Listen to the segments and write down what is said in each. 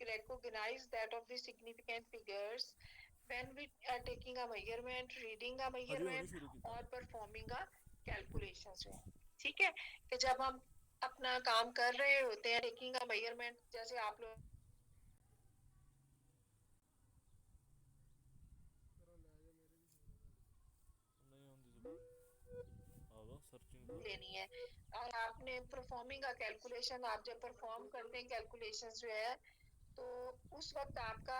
recognize that of the significant figures when we are taking a measurement, reading a अभी होनी measurement शुरू की था और performing a calculation जो है, ठीक है, कि जब हम अपना काम कर रहे होते हैं, taking a measurement, जैसे आप लोग नहीं होंगी जब आवा सर्चिंग पर लेनी है और आपने परफॉर्मिंग का कैलकुलेशन, आप जब परफॉर्म करते हैं कैलकुलेशन जो है, तो उस वक्त आपको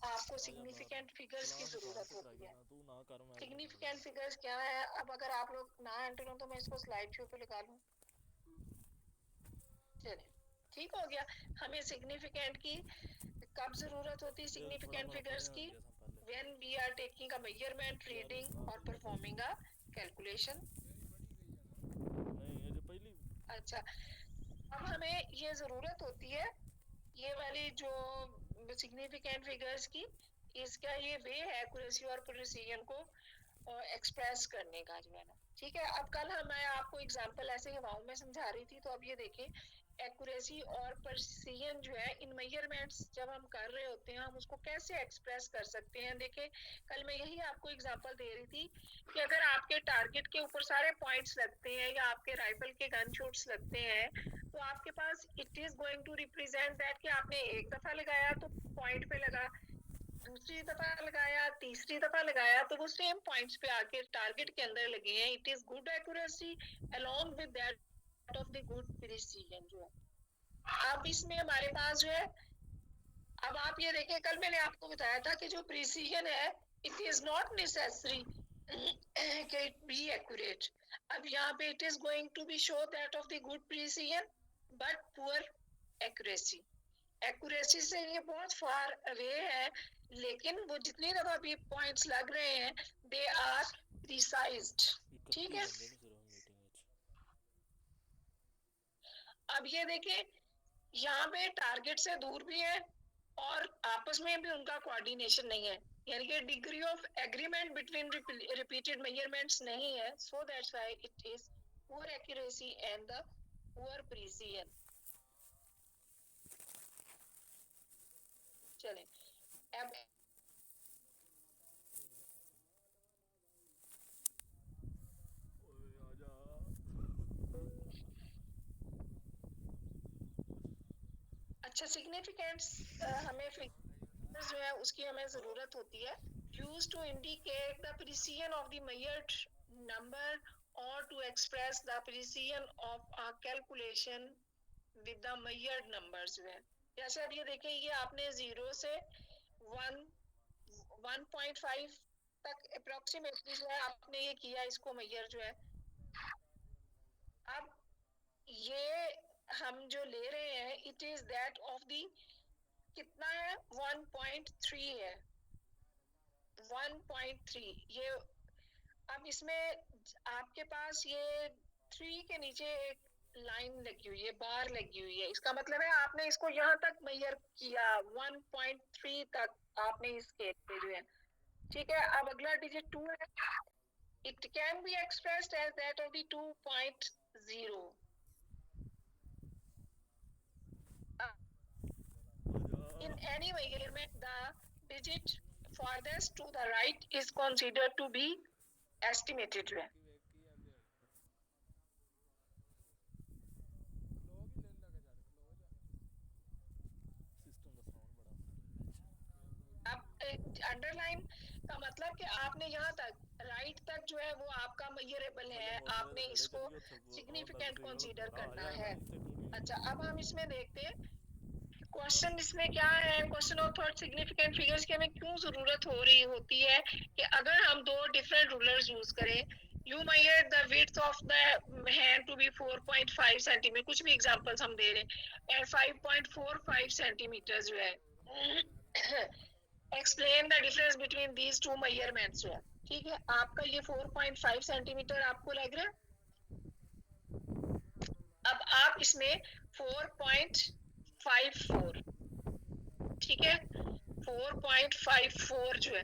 आजा मैं सिग्निफिकेंट फिगर्स की क्लास काम जरूरत से होती कराएगी है। ना तू ना कर मैं एडिट कर सिग्निफिकेंट दूंगा फिगर्स क्या है, अब अगर आप लोग ना एंटर हो तो मैं इसको स्लाइड शो पे लगा लूं। चलिए, ठीक हो गया। हमें सिग्निफिकेंट की कब जरूरत होती है, ये थोड़ा सिग्निफिकेंट मोड़ा फिगर्स पढ़िया की? दिया था पहले when we are taking a measurement, यार रीडिंग ना और पहले परफॉर्मिंग अ कैलकुलेशन। नहीं ये जो पहली अच्छा, अब हमें ये जरूरत होती है, ये वाली जो सिग्निफिकेंट फिगर्स की, इसका ये वे है एक्यूरेसी और प्रिसीजन को एक्सप्रेस करने का जो है ना, ठीक है। अब कल मैं आपको एग्जांपल ऐसे हवाओं में समझा रही थी, तो अब ये देखें एक्यूरेसी और प्रिसीजन जो है इन मेजरमेंट्स जब हम कर रहे होते हैं, हम उसको कैसे एक्सप्रेस कर सकते हैं। देखें, कल मैं यही आपको एग्जांपल दे रही थी कि अगर आपके टारगेट के ऊपर सारे पॉइंट्स लगते हैं या आपके राइफल के गन शॉट्स लगते हैं, तो आपके पास it is going to represent that कि आपने एक दफा लगाया तो पॉइंट पे लगा, दूसरी दफा लगाया, तीसरी दफा लगाया तो वो सेम पॉइंट्स पे आके टारगेट के अंदर लगे हैं। It is good accuracy along with that of the good precision जो है। अब इसमें हमारे पास जो है, अब आप ये देखें, कल मैंने आपको बताया था कि जो प्रिसीजन है, इट इज नॉट नेसेसरी कि इट बी एक्यूरेट। अब यहाँ पे it is going to be show that of the good precision but poor accuracy. Accuracy से ये बहुत फार अवे है, लेकिन वो जितनी दफा भी पॉइंट्स लग रहे हैं, दे आर प्रिसाइज्ड, ठीक 31 है। बंदे नहीं सिर्फ मीटिंग में अब ये देखिए, यहाँ पे टारगेट से दूर भी है और आपस में भी उनका कोऑर्डिनेशन नहीं है, यानी कि degree of agreement between repeated measurements नहीं है। So that's why it is poor accuracy and the poor precision. चलें, अब ओए आजा अच्छा, सिग्निफिकेंस हमें फिगर्स जो है उसकी हमें जरूरत होती है, used to indicate the precision of the measured number or to express the precision of a calculation with the measured numbers जो है। जैसे अब ये देखें, ये आपने 0 से 1.5 तक अप्रोक्सीमेटली जो है आपने ये किया, इसको मेजर जो है। अब ये हम जो ले रहे हैं, इट इज दैट ऑफ दी, कितना है, 1.3 है, 1.3 ये। अब इसमें आपके पास ये 3 के नीचे एक लाइन लगी हुई है, बार लगी हुई है, इसका मतलब है आपने इसको यहाँ तक मेजर किया, 1.3 तक आपने इस स्केल पे जो है, ठीक है। अब अगला डिजिट 2 है, it can be expressed as that of the 2.0। In any measurement, the digit farthest to the right is considered to be estimated है। सिस्टम का साउंड बड़ा अब अंडरलाइन का मतलब कि आपने यहाँ तक राइट तक जो है वो आपका मेजरेबल थले है, मोटरसाइकिल आपने खड़े इसको करियो ऑन लग सिग्निफिकेंट सी कंसीडर घोड़ा आ करना जाएगा है। इतने टूटी अच्छा, अब हम इसमें देखते हैं क्वेश्चन, इसमें क्या है, question of third significant figures की हमें क्यों जरूरत हो रही होती है कि अगर हम दो डिफरेंट रूलर्स यूज करें, you measure the width of the hand to be 4.5 centimetre, कुछ भी एग्जांपल्स हम दे रहे हैं, एंड 5.45 सेंटीमीटर जो है, explain the difference between these two measurements जो है, ठीक है। आपका ये 4.5 सेंटीमीटर आपको लग रहा है, अब आप इसमें 4.54, ठीक है, 4.54 जो है,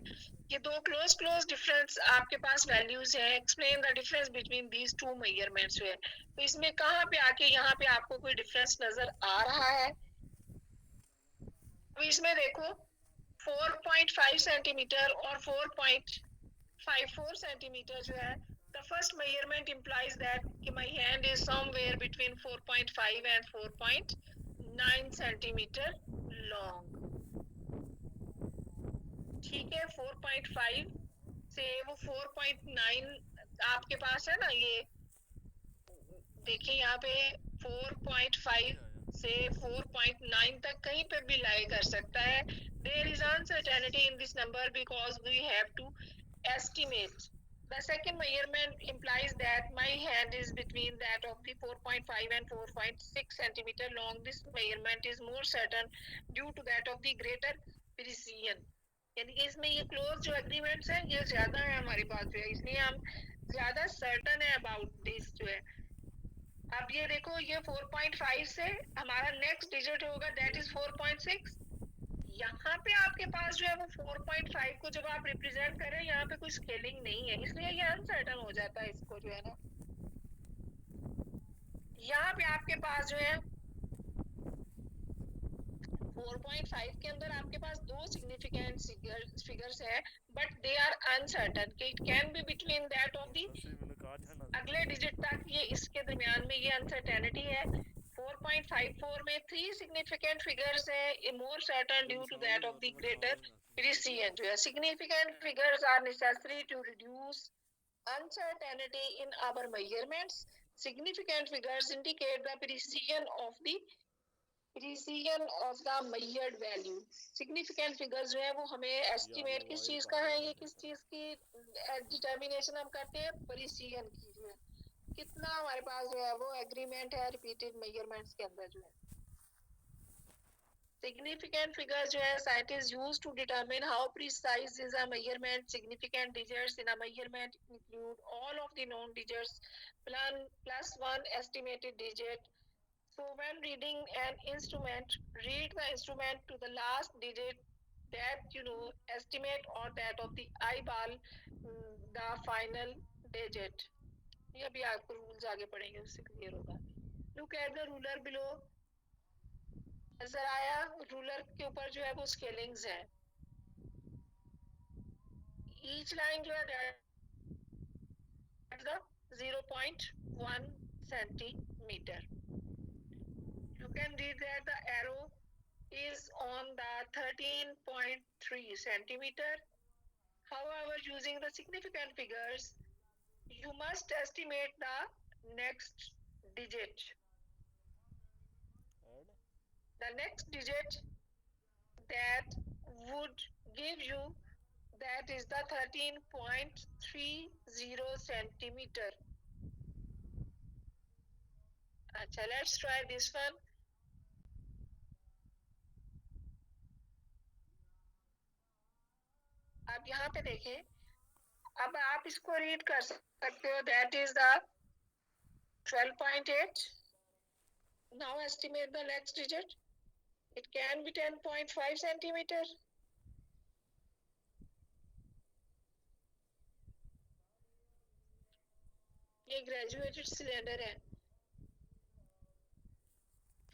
ये दो क्लोज क्लोज डिफरेंस आपके पास वैल्यूज है। Explain the difference between these two measurements जो है, तो इसमें कहाँ पे आके यहाँ पे आपको कोई डिफरेंस नजर आ रहा है? इसमें देखो 4.5 सेंटीमीटर और 4.54 सेंटीमीटर जो है, the first measurement implies that कि my hand is somewhere between 4.5 and 4.9 centimetre long. ठीक है, 4.5 से वो 4.9 आपके पास है ना, ये देखिए यहाँ पे 4.5 से 4.9 तक कहीं पे भी लाई कर सकता है. There is uncertainty in this number because we have to estimate. The second measurement implies that my hand is between that of the 4.5 and 4.6 centimeter long. This measurement is more certain due to that of the greater precision. यानी कि इसमें ये close जो agreements हैं ये ज्यादा है हमारे पास जो है, इसलिए हम ज्यादा सर्टन है अबाउट दिस जो है. अब ये देखो, ये 4.5 से हमारा नेक्स्ट डिजिट होगा दैट इज 4.6. यहाँ पे आपके पास जो है वो 4.5 को जब आप रिप्रेजेंट करें, यहाँ पे कोई स्केलिंग नहीं है, इसलिए ये अनसर्टन हो जाता है इसको जो है ना. यहाँ पे आपके पास जो है 4.5 के अंदर आपके पास दो सिग्निफिकेंट फिगर्स है, बट दे आर अनसर्टन कि it can B between that of दी अगले डिजिट तक, ये इसके दरमियान में ये अनसर्टेनिटी है. 4.54 में 3 सिग्निफिकेंट फिगर्स है, more certain due to that of the greater precision. जो है significant figures are necessary to reduce uncertainty in our measurements. Significant figures indicate the precision of the measured value. Significant figures जो है वो हमें estimate किस चीज का है, ये किस चीज की determination हम करते हैं, precision की जो है, कितना हमारे पास जो है वो agreement है repeated measurements के अंदर जो है. Significant figures जो है scientists use to determine how precise is a measurement. Significant digits in a measurement include all of the known digits plus one estimated digit. So when reading an instrument, read the instrument to the last digit that you know estimate or that of the eyeball the final digit. ये भी आपको rules आगे पढ़ेंगे उससे clear होगा. Look at the ruler below. नजर आया, ruler के ऊपर जो है वो स्केलिंग्स है. Each line जो है the 0.1 centimeter. You can read that the arrow is on the 13.3 centimeter. However, using the significant figures, you must estimate the next digit. The next digit that would give you that is the 13.30 centimeter. अच्छा, let's try this one. अब यहाँ पे देखें, अब आप इसको read कर सकते हो, that is the 12.8. Now estimate the next digit. It can be 10.5 centimeter. ये ग्रेजुएटेड सिलेंडर है,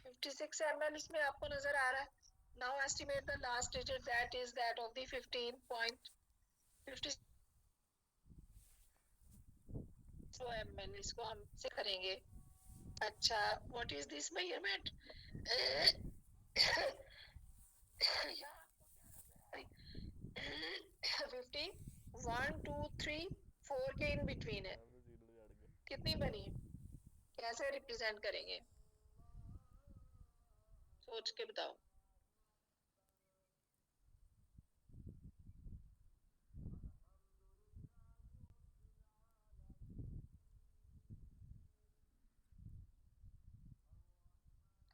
56 ml इसमें आपको नजर आ रहा है. Now estimate the last digit that is that of the 15.50 ml. इसको हम से करेंगे. अच्छा, what is this measurement? 50, 1, 2, 3, 4 के इन बिटवीन है. कितनी बनी, कैसे रिप्रेजेंट करेंगे, सोच के बताओ.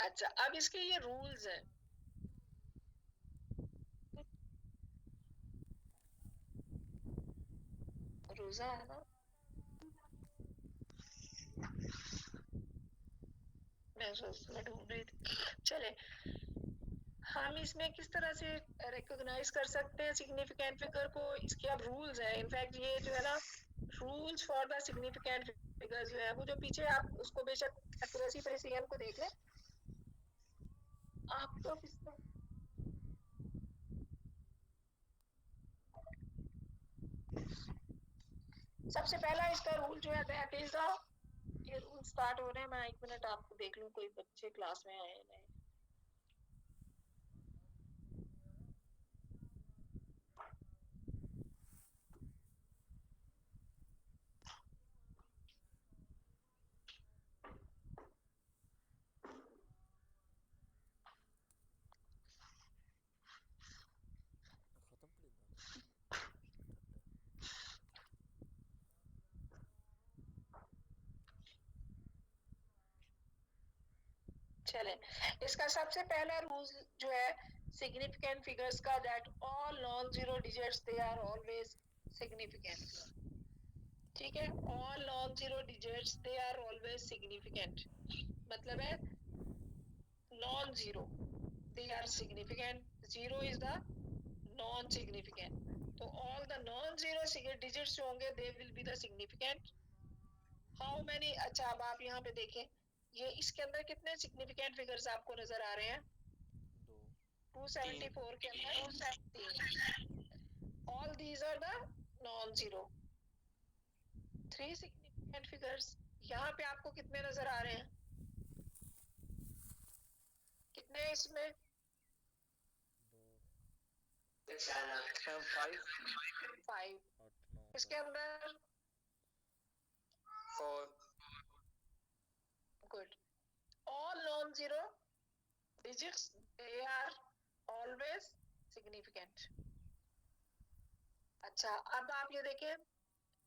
अच्छा, अब इसके ये रूल्स हैं. रोजा है ना, मैं ढूंढ रही थी. चले, हम इसमें किस तरह से रिकॉग्नाइज कर सकते हैं सिग्निफिकेंट फिगर को, इसके अब रूल्स हैं. इनफैक्ट ये जो है ना, rules for the significant figure जो है वो जो पीछे आप उसको बेशक एक्यूरेसी प्रिसीजन को देख लें आप तो. सबसे पहला इसका रूल जो है दैट इज द, ये रूल स्टार्ट हो रहे हैं, मैं एक मिनट आपको देख लूं कोई बच्चे क्लास में आए नहीं। खत्म कर देना। चले, इसका सबसे पहला रूल जो है सिग्निफिकेंट फिगर्स का, that all non zero digits they are always significant. ठीक है, all non zero digits they are always significant, मतलब है non zero they are significant, zero is the non significant. तो all the non zero digits जो होंगे they will be the significant. How many, अच्छा अब आप यहाँ पे देखें, ये इसके अंदर कितने सिग्निफिकेंट फिगर्स आपको नजर आ रहे हैं? 2 274 के अंदर 3। All these are the non zero, 3 significant figures. यहाँ पे आपको कितने नजर आ रहे हैं? कितने इसमें? 2 5। 8 9 इसके अंदर 4 good, all non-zero digits they are always significant। अच्छा अब आप ये देखें,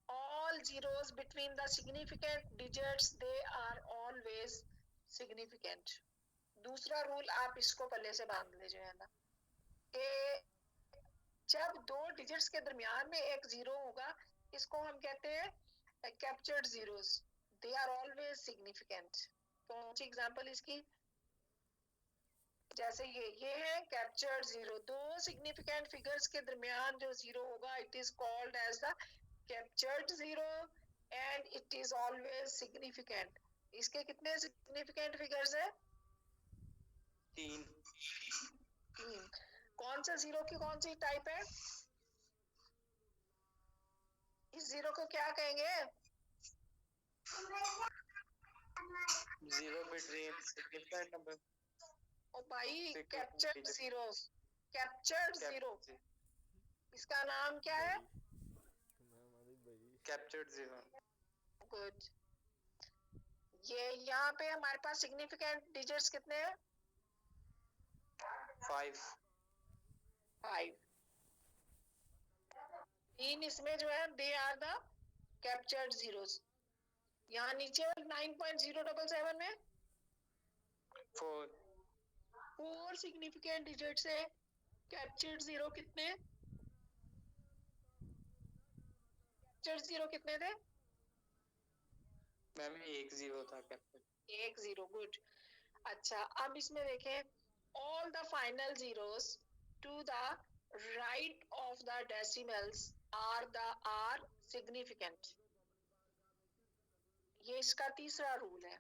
all zeros between the significant digits they are always significant। दूसरा रूल आप इसको पल्ले से बांध लीजिए है ना, कि जब दो डिजिट्स के दरमियान में एक जीरो होगा, इसको हम कहते हैं captured zeros, they are always significant. कौन सी एग्जांपल इसकी? जैसे ये है कैप्चर्ड जीरो, दो सिग्निफिकेंट फिगर्स के दरमियान जो जीरो होगा it is called as the captured zero and it is always significant. इसके कितने सिग्निफिकेंट फिगर्स है? 3 3। कौन सा जीरो की कौन सी टाइप है? इस जीरो को क्या कहेंगे? 0 between significant number ओ भाई, Significant captured digit। Zero, captured zero, इसका नाम क्या है? मैम अभी भाई captured 0 गुड। ये यहाँ पे हमारे पास सिग्निफिकेंट डिजिट्स कितने हैं? 5 5। 3 इसमें जो है they are the captured zeros. यहाँ नीचे 9.077 में 4 4 सिग्निफिकेंट डिजिट्स है। कैप्चर्ड जीरो कितने? कैप्चर्ड जीरो कितने थे? मैम 1 0 था captured 1 0, गुड। अच्छा अब इसमें देखें, all the final zeros to the right of the decimals are significant। ये इसका तीसरा रूल है।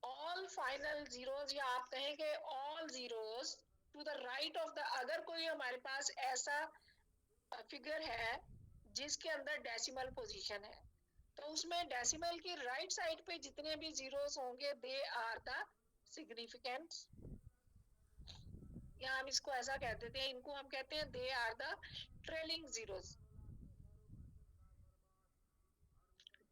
all final zeros, या आप कहें कि all zeros to the right of the, अगर कोई हमारे पास ऐसा फिगर है जिसके अंदर डेसिमल पोजीशन है, तो उसमें डेसिमल की राइट साइड पे जितने भी जीरोस होंगे दे आर द सिग्निफिकेंट। या हम इसको ऐसा कह देते हैं, इनको हम कहते हैं they are the trailing zeros.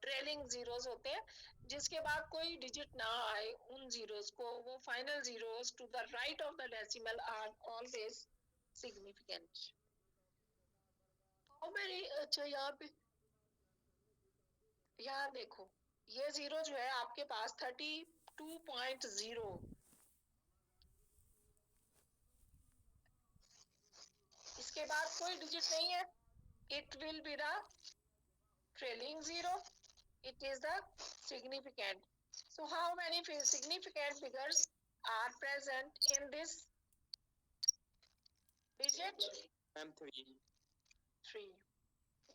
Trailing zeros होते हैं जिसके बाद कोई डिजिट ना आए, उन जीरोस को, वो final zeros to the right of the decimal are always significant. How many, अच्छा यहाँ देखो, ये जीरो जो है आपके पास 32.0, इसके बाद कोई डिजिट नहीं है, it will be the trailing zero, it is the significant। So how many significant figures are present in this digit? Ma'am 3 3।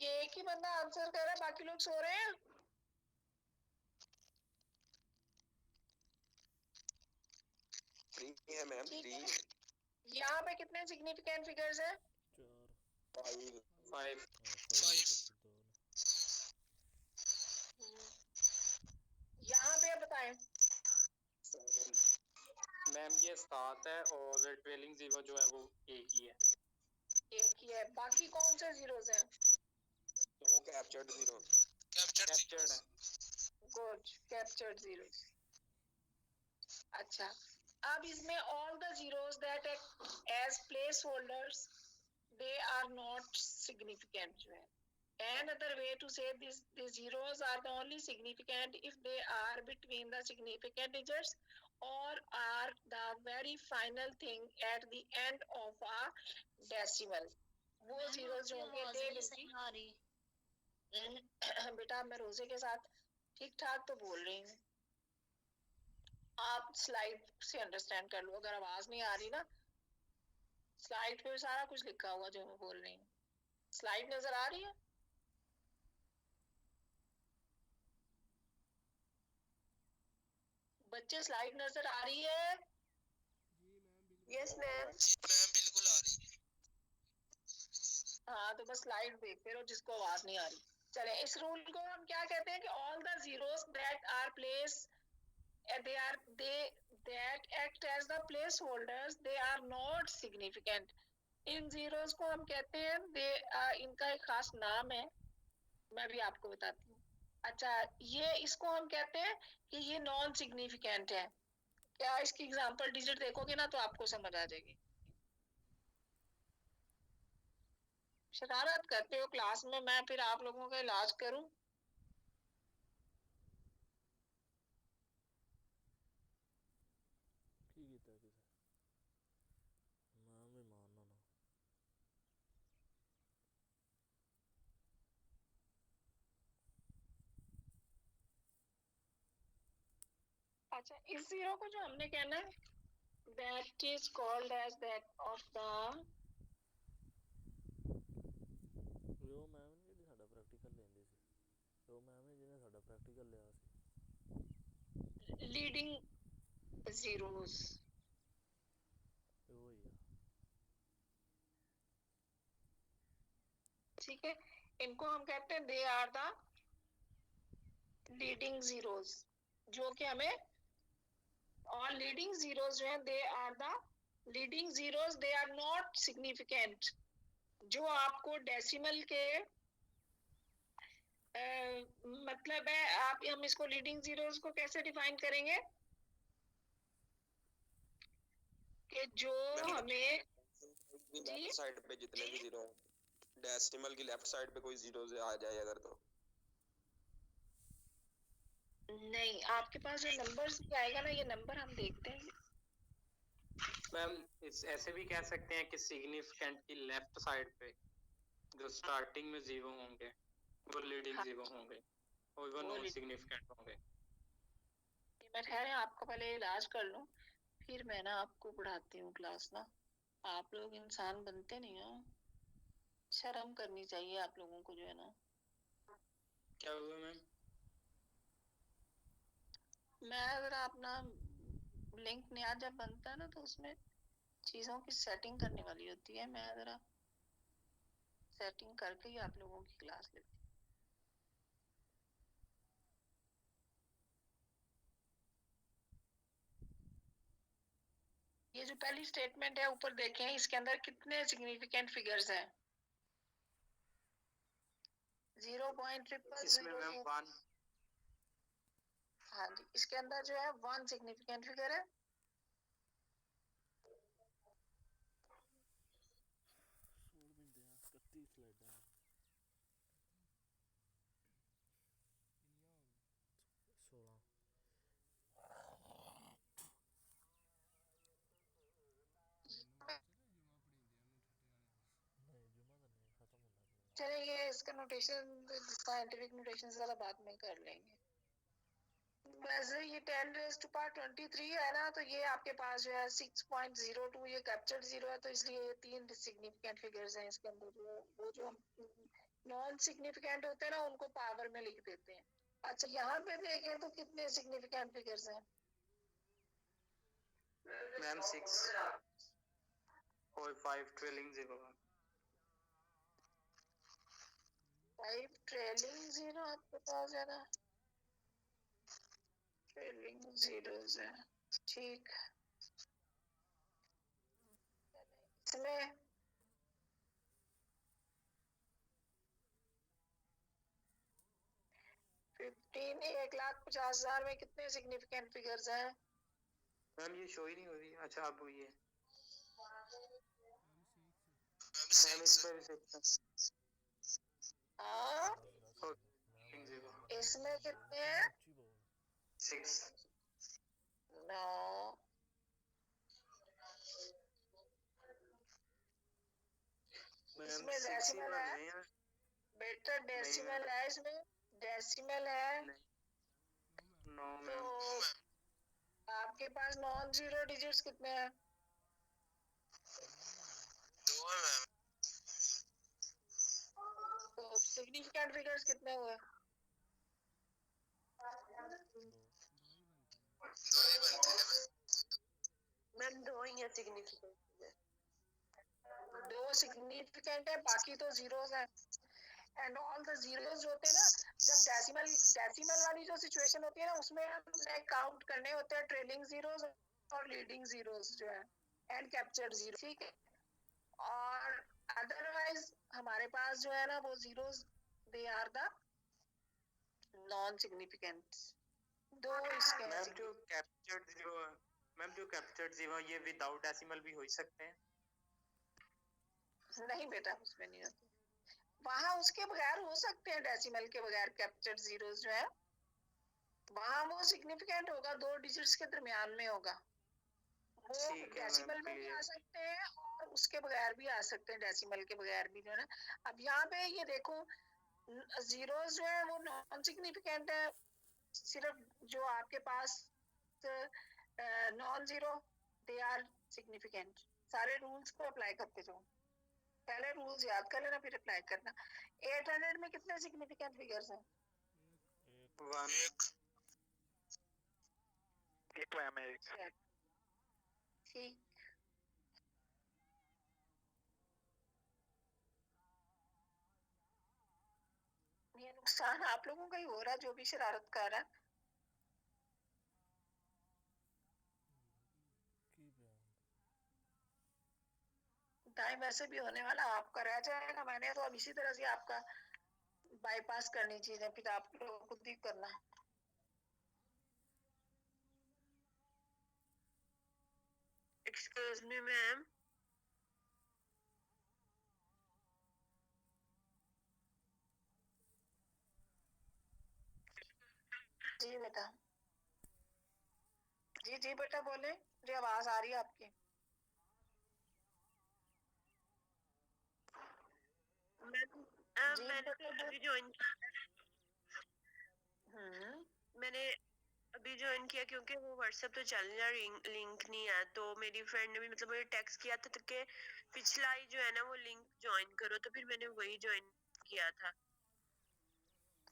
ये एक ही बंदा आंसर कर रहा है, बाकी लोग सो रहे हैं। है मैम 3 यहाँ पे कितने सिग्निफिकेंट फिगर्स हैं? 4 5 5 5 2 5? मैम ये 7 है और ट्रेलिंग जीरो जो है वो एक ही है। एक ही है। बाकी कौन से जीरोस हैं? तो वो कैप्चर्ड जीरो कैप्चर्ड है। Good, captured zeros. अच्छा, अब इसमें all the zeros that as place holders they are not significant जो है। Another way to say this, the zeros are the only significant if they are between the significant digits or are the very final thing at the end of a decimal. वो zero जो होंगे दे will be बेटा मैं रोजे के साथ ठीक ठाक तो बोल रही हूँ, आप स्लाइड से अंडरस्टैंड कर लो। अगर आवाज नहीं आ रही ना, स्लाइड पे सारा कुछ लिखा हुआ जो मैं बोल रही हूँ। स्लाइड नजर आ रही है? बच्चे स्लाइड नजर आ रही है? Yes ma'am. बिल्कुल आ रही है। हाँ तो बस स्लाइड देखते रहो जिसको आवाज नहीं आ रही। चले, इस रूल को हम क्या कहते हैं कि all the zeros that are place they that act as the placeholders they are not significant. In zeros को हम कहते हैं इनका एक खास नाम है, मैं भी आपको बताती हूँ। अच्छा, ये इसको हम कहते हैं कि ये नॉन सिग्निफिकेंट है। क्या इसकी एग्जांपल डिजिट देखोगे ना तो आपको समझ आ जाएगी। शरारत करते हो क्लास में, मैं फिर आप लोगों का इलाज करूं? की कीता किसे मैं भी मानना ना। अच्छा, इस जीरो को जो हमने कहना है that is called as that of the वो मैम ने ਜਿਹੜੀ ਸਾਡਾ ਪ੍ਰੈਕਟੀਕਲ ਲੈਂਦੀ ਸੀ, ਉਹ ਮੈਮ ਨੇ ਜਿਹਨੇ ਸਾਡਾ ਪ੍ਰੈਕਟੀਕਲ ਲਿਆ ਸੀ। leading zeros. ਉਹ ਹੀ ਆ। ठीक है, इनको हम कहते हैं they are the leading zeros, जो कि हमें, और लीडिंग जीरोस जो है they are the leading zeros they are not significant. जो आपको डेसिमल के मतलब है, आप हम इसको लीडिंग जीरोस को कैसे डिफाइन करेंगे कि जो हमें लेफ्ट साइड पे जितने भी जीरो हैं डेसिमल की लेफ्ट साइड पे कोई जीरो से आ जाए अगर तो नहीं, आपके पास जो नंबर्स भी आएगा ना, ये नंबर हम देखते हैं। मैम इस ऐसे भी कह सकते हैं कि सिग्निफिकेंट की लेफ्ट साइड पे जो स्टार्टिंग में जीरो होंगे वो लीडिंग हाँ, जीरो होंगे और वो वो नॉन leading- सिग्निफिकेंट होंगे। मैं ठहरे, आपका पहले इलाज कर लूं, फिर मैं ना आपको पढ़ाती हूँ क्लास ना। आप लोग इंसान बनते नहीं हो, शर्म करनी चाहिए आप लोगों को जो है ना। क्या हुआ मैम? मैं अगर अपना लिंक नया जब बनता है ना तो उसमें चीजों की सेटिंग करने वाली होती है। मैं जरा सेटिंग करके ही आप लोगों की क्लास लेती हूँ। ये जो पहली स्टेटमेंट है ऊपर देखें, इसके अंदर कितने सिग्निफिकेंट फिगर्स हैं? 0.000। इसमें मैम 1 हाँ जी, इसके अंदर जो है 1 सिग्निफिकेंट फिगर है। छोड़ देते हैं 31 स्लाइडां 16 नहीं जुमा तो नहीं खत्म होता है। चलिए, ये इसका नोटेशन, साइंटिफिक नोटेशन वाला बाद में कर लेंगे। वैसे ये 10 रेज़ टू पावर 23 है ना, तो ये आपके पास जो है 6.02 ये कैप्चर्ड जीरो है, तो इसलिए ये 3 सिग्निफिकेंट फिगर्स हैं इसके अंदर। वो जो नॉन सिग्निफिकेंट होते हैं ना, उनको पावर में लिख देते हैं। अच्छा, यहाँ पे देखें तो कितने सिग्निफिकेंट फिगर्स हैं? मैम 6 और 5 ट्रेलिंग जीरो। 5 ट्रेलिंग जीरो आपके पास है ना। ट्रेलिंग जीरोस है, ठीक। इसमें फिफ्टीन 1,50,000 में कितने सिग्निफिकेंट फिगर्स हैं? मैम ये शो ही नहीं हो रही। अच्छा अब हुई है मैम मैम, इस 6 पर भी सकते हाँ, 10 10 हैं। जीरो इसमें कितने हैं हैं? उच्ची बोल 6 नो, मैम इसमें 6 ही डेसिमल तो है नहीं है। बेटा, नहीं डेसिमल मैम, है इसमें, डेसिमल है। नहीं, नो तो मैम। आपके पास नॉन जीरो डिजिट्स कितने हैं? 2 है मैम। तो सिग्निफिकेंट फिगर्स कितने हुए? 2 ही बनते हैं मैम। मैम 2 ही है सिग्निफिकेंट, 2 सिग्निफिकेंट है, बाकी तो जीरोस है। एंड ऑल द जीरोस जो होते हैं ना, जब डेसिमल वाली जो सिचुएशन होती है ना, उसमें हमने काउंट करने होते हैं ट्रेलिंग जीरोस और लीडिंग जीरोस जो है, एंड कैप्चर्ड जीरो, ठीक है। और अदरवाइज हमारे पास जो है ना वो zeros, they are the non significant. दो इसके हैं मैम जो कैप्चर्ड जीरो है, मैम जो कैप्चर्ड जीरो ये विदाउट डेसिमल भी हो ही सकते हैं। नहीं बेटा, उसमें नहीं होते, वहां उसके बगैर हो सकते हैं, डेसिमल के बगैर कैप्चर्ड जीरोस जो है, वहां वो सिग्निफिकेंट होगा, 2 डिजिट्स के दरमियान में होगा। वो ठीक है मैम, डेसिमल में भी आ क्लियर। सकते हैं और उसके बगैर भी आ सकते हैं, डेसिमल के बगैर भी जो है ना। अब यहाँ पे ये देखो, जीरोस जो है वो नॉन सिग्निफिकेंट है, सिर्फ जो आपके पास non zero, they are significant. सारे रूल्स को अप्लाई करते जाओ, पहले रूल्स याद कर लेना फिर अप्लाई करना। 800 में कितने सिग्निफिकेंट फिगर्स हैं? 1 एक मैम एक। Check. ठीक। ये नुकसान आप लोगों का ही हो रहा है, जो भी शरारत कर रहा है। की बयान टाइम वैसे भी होने वाला, आपका रह जाएगा। मैंने तो अब इसी तरह से आपका बाईपास करनी चीजें, फिर आप लोग खुद ही करना। Excuse me ma'am. जी बेटा, जी जी बेटा बोले, मुझे आवाज आ रही है आपकी। मैंने तो अभी ज्वाइन मैंने अभी ज्वाइन किया क्योंकि वो व्हाट्सएप तो चल नहीं रहा, लिंक नहीं है। तो मेरी फ्रेंड ने भी मतलब मुझे टेक्स्ट किया था कि पिछला ही जो है ना वो लिंक ज्वाइन करो, तो फिर मैंने वही ज्वाइन किया था।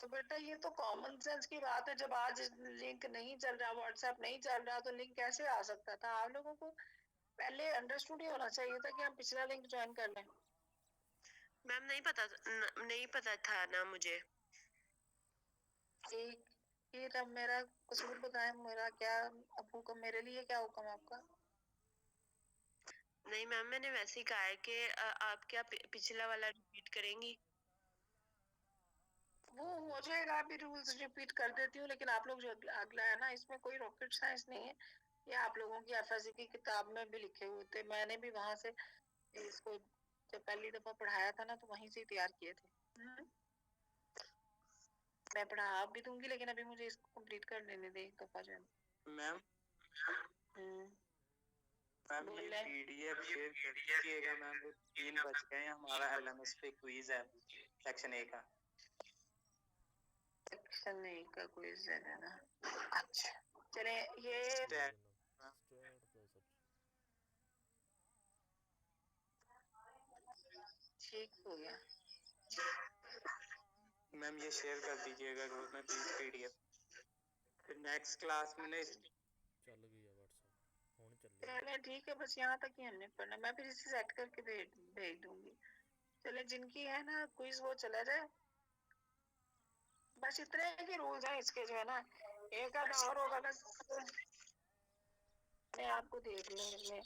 तो बेटा ये तो कॉमन सेंस की बात है, जब आज लिंक नहीं चल रहा, व्हाट्सएप नहीं चल रहा, तो लिंक कैसे आ सकता था? आप लोगों को पहले अंडरस्टूड ही होना चाहिए था कि हम पिछला लिंक ज्वाइन कर लें। मैम नहीं पता था ना मुझे। ठीक, फिर अब मेरा कसूर बताएं, मेरा क्या अब हुक्म, मेरे लिए क्या हुक्म आपका? नहीं मैम, मैंने वैसे ही कहा है कि आप क्या पिछला वाला रिपीट करेंगी? वो हो जाएगा, अभी रूल्स रिपीट कर देती हूँ, लेकिन आप लोग जो अगला है ना, इसमें कोई रॉकेट साइंस नहीं है। ये आप लोगों की एफएससी की किताब में भी लिखे हुए थे, मैंने भी वहां से इसको जब पहली दफा पढ़ाया था ना, तो वहीं से तैयार किए थे। मैं पढ़ा भी दूंगी, लेकिन अभी मुझे इसको कंप्लीट कर लेने दे एक दफा जो है। मैम मैम ये बोले। पीडीएफ शेयर कर दीजिएगा मैम, वो 3 बज गए हैं, हमारा एलएमएस पे क्विज है सेक्शन ए का। सेक्शन ए का क्विज है ना? अच्छा चले, ये स्टैट स्टेट तो सच ठीक हो गया। मैम ये शेयर कर दीजिएगा ग्रुप में प्लीज पीडीएफ। फिर नेक्स्ट क्लास में चल गई है व्हाट्सएप होने चल रही है। चले ठीक है, बस यहाँ तक ही हमने पढ़ना, मैं फिर इसे सेट करके भेज दूंगी। चले, जिनकी है ना क्विज वो चला जाए। बस इतने ही रूल्स हैं इसके जो है ना, एक आधा और होगा ना, मैं आपको देख लूंगी।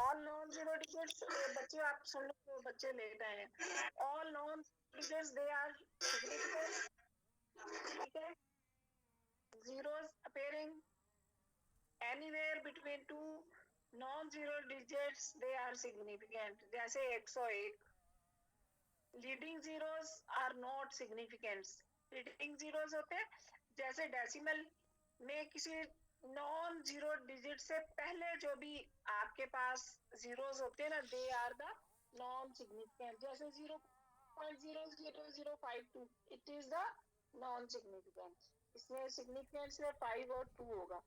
ऑल नॉन जीरो डिजिट्स, बच्चे आप सुन लो, बच्चे लेट आए हैं। All non digits they are significant, ठीक है। zeros appearing anywhere between two non-zero digits, they are significant. जैसे 101, leading zeros are not significant. leading zeros होते हैं जैसे डेसिमल में किसी नॉन जीरो डिजिट से पहले जो भी आपके पास जीरोस होते हैं ना, they are the non significant. जैसे 0.00052, it is the non significant. इसमें सिग्निफिकेंस में 5 और 2 होगा।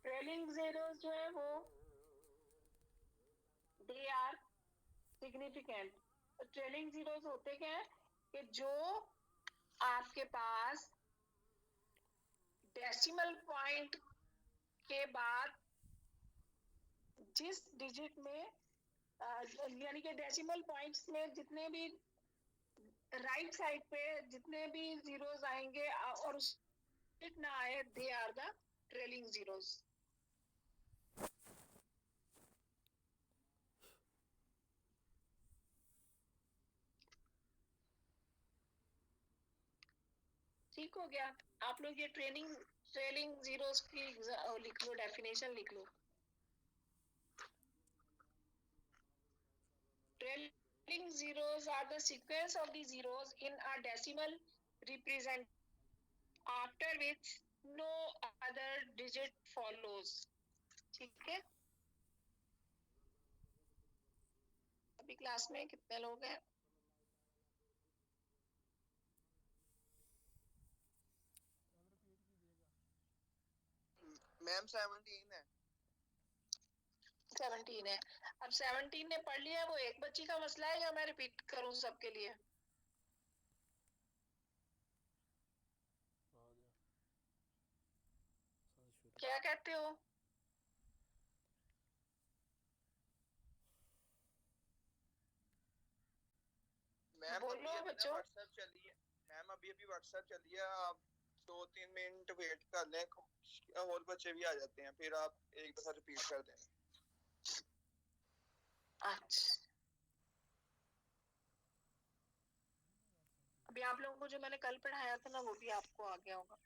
ट्रेलिंग जीरोस जो है वो they are significant. Trailing zeros होते क्या है कि जो आपके पास डेसिमल पॉइंट के बाद जिस डिजिट में यानी कि डेसिमल पॉइंट्स में जितने भी राइट साइड पे जितने भी जीरोस आएंगे और उस डिजिट ना आए, they are the trailing zeros. ठीक हो गया। आप लोग ये ट्रेलिंग जीरोस की लिख लो, डेफिनेशन लिख लो। Trailing zeros are the sequence of the zeros in a decimal represent after which no other digit follows. ठीक है। अभी क्लास में कितने लोग हैं? मैम 17 है। 17 है। अब 17 ने पढ़ लिया, वो एक बच्ची का मसला है या मैं रिपीट करूं सबके लिए? आ गया शुरू। क्या कहते हो? मैम बोलो अभी बच्चों। व्हाट्सएप चली है। मैम अभी व्हाट्सएप चली है, आप 2-3 मिनट वेट कर लें और बच्चे भी आ जाते हैं, फिर आप एक दफा रिपीट कर दें। अच्छा, अभी आप लोगों को जो मैंने कल पढ़ाया था ना, वो भी आपको आ गया होगा।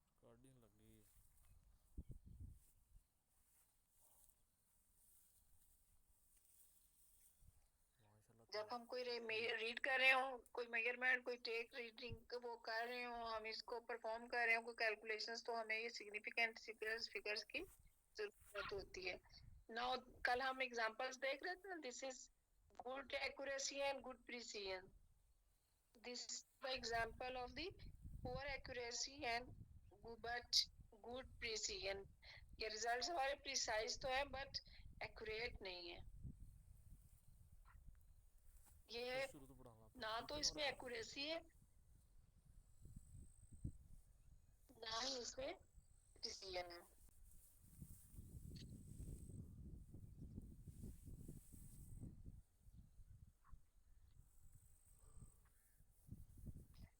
रिकॉर्डिंग लगी है। माशाल्लाह। जब हम कोई रीड कर रहे हो, कोई मेजरमेंट, कोई टेक रीडिंग वो कर रहे हो, हम इसको परफॉर्म कर रहे हो, कोई कैलकुलेशंस, तो हमें ये सिग्निफिकेंट फिगर्स की जरूरत होती है। नाउ कल हम एग्जांपल्स देख रहे थे ना, this is good accuracy and good precision. This is the example of the poor accuracy and but good precision. ये रिजल्ट्स हमारे प्रिसाइज तो है बट एक्यूरेट नहीं है। ये शुरू तो पढ़ाना ना तो इसमें एक्यूरेसी है, ना ही इसमें प्रिसीजन है।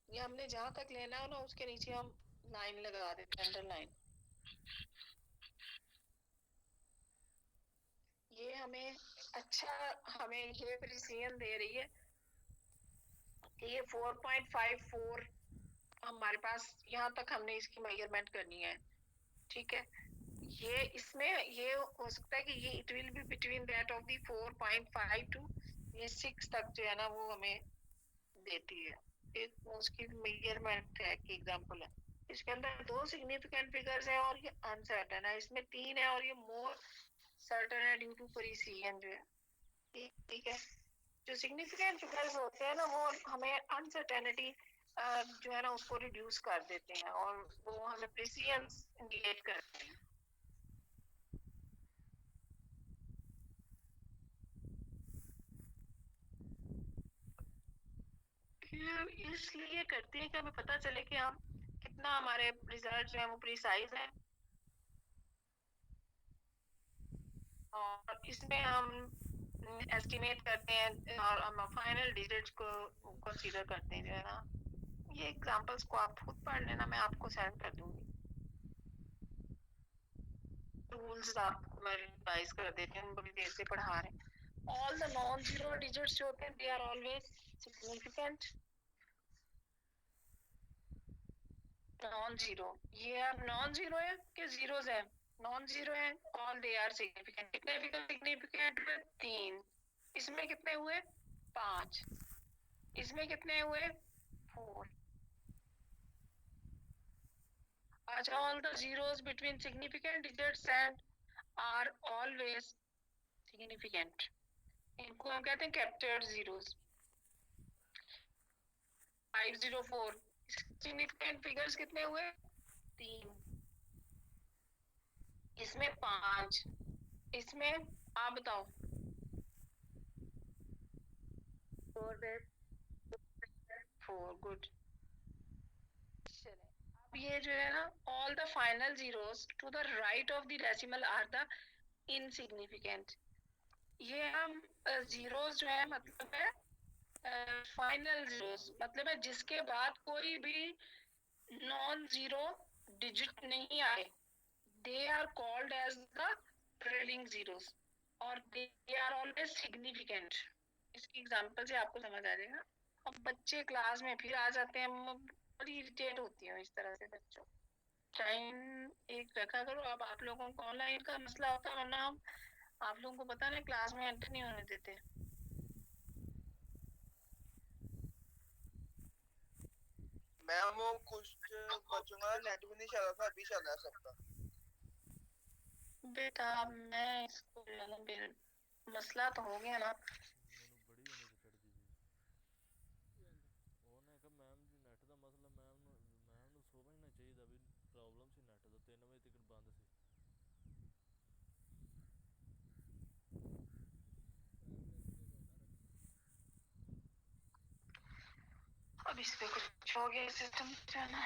ये हमने जहां तक लेना है ना, उसके नीचे हम लाइन लगा देते हैं, अंडरलाइन। ये हमें हमें ये प्रिसीजन दे रही है कि ये 4.54 हमारे पास, यहाँ तक हमने इसकी मेजरमेंट करनी है। ठीक है, ये इसमें ये हो सकता है कि ये it will be between that of the 4.5 to ये 6 तक जो है ना, वो हमें देती है। एक उसकी मेजरमेंट है कि एग्जांपल है। इसके अंदर 2 सिग्निफिकेंट फिगर्स है और ये अनसर्टेन है। इसमें 3 है और ये मोर सर्टेन है ड्यू टू प्रिसीजन जो है। ठीक है, जो सिग्निफिकेंट फिगर्स होते हैं ना, वो हमें अनसर्टेनिटी जो है ना उसको रिड्यूस कर देते हैं और वो हमें प्रिसीजन इंडिकेट करते हैं। इसलिए करते हैं कि हमें पता चले कि हम कितना हमारे रिजल्ट जो है वो प्रिसाइज है, और इसमें हम एस्टिमेट करते हैं और हम फाइनल डिजिट्स को कंसीडर करते हैं जो है ना। ये एग्जांपल्स को आप खुद पढ़ लेना, मैं आपको सेंड कर दूंगी। रूल्स आपको मैं रिवाइज कर देती हूँ, बड़ी देर से पढ़ा रहे हैं। All the non zero digits जो होते हैं they are always significant. Non zero, ये अब नॉन जीरो है कि जीरोस है? नॉन जीरो है, ऑल दे आर सिग्निफिकेंट। कितने सिग्निफिकेंट हुए? 3। इसमें कितने हुए? 5। इसमें कितने हुए? 4। अच्छा, all the zeros between significant digits and are always significant. इनको हम कहते हैं captured zeros. 504 significant figures कितने हुए? 3। इसमें 5, इसमें आप बताओ। 4 गुड। अब ये जो है ना, all the final zeros to the right of the decimal are the insignificant. ये हम zeros जो है मतलब है फाइनल जीरोस, मतलब है जिसके बाद कोई भी नॉन जीरो डिजिट नहीं आए, they are called as the trailing zeros और दे आर ऑलवेज सिग्निफिकेंट। इसकी एग्जांपल से आपको समझ आ जाएगा। अब बच्चे क्लास में फिर आ जाते हैं, बड़ी इरिटेट होती हूँ इस तरह से बच्चों। टाइम एक रखा करो। अब आप लोगों को ऑनलाइन का मसला होता है, वरना हम आप लोगों को पता नहीं क्लास में एंटर नहीं होने देते। मैम वो कुछ बच्चों का नेट भी नहीं चल रहा था, अभी चल रहा है सबका। बेटा मैं इसको मसला तो हो गया ना। ਮੈਨੂੰ ਬੜੀ ਇਰੀਟੇਟ ਜੀ ਉਹਨੇ ਕਿ ਮੈਮ ਜੀ ਨੈਟ ਦਾ ਮਸਲਾ, ਮੈਮ ਨੂੰ ਸਮਝਣਾ ਚਾਹੀਦਾ ਵੀ ਪ੍ਰੋਬਲਮ ਸੀ ਨੈਟ ਦਾ, 3 ਵਜੇ ਤੱਕ ਬੰਦ ਸੀ। अब इस पे कुछ हो गया सिस्टम जो है ना।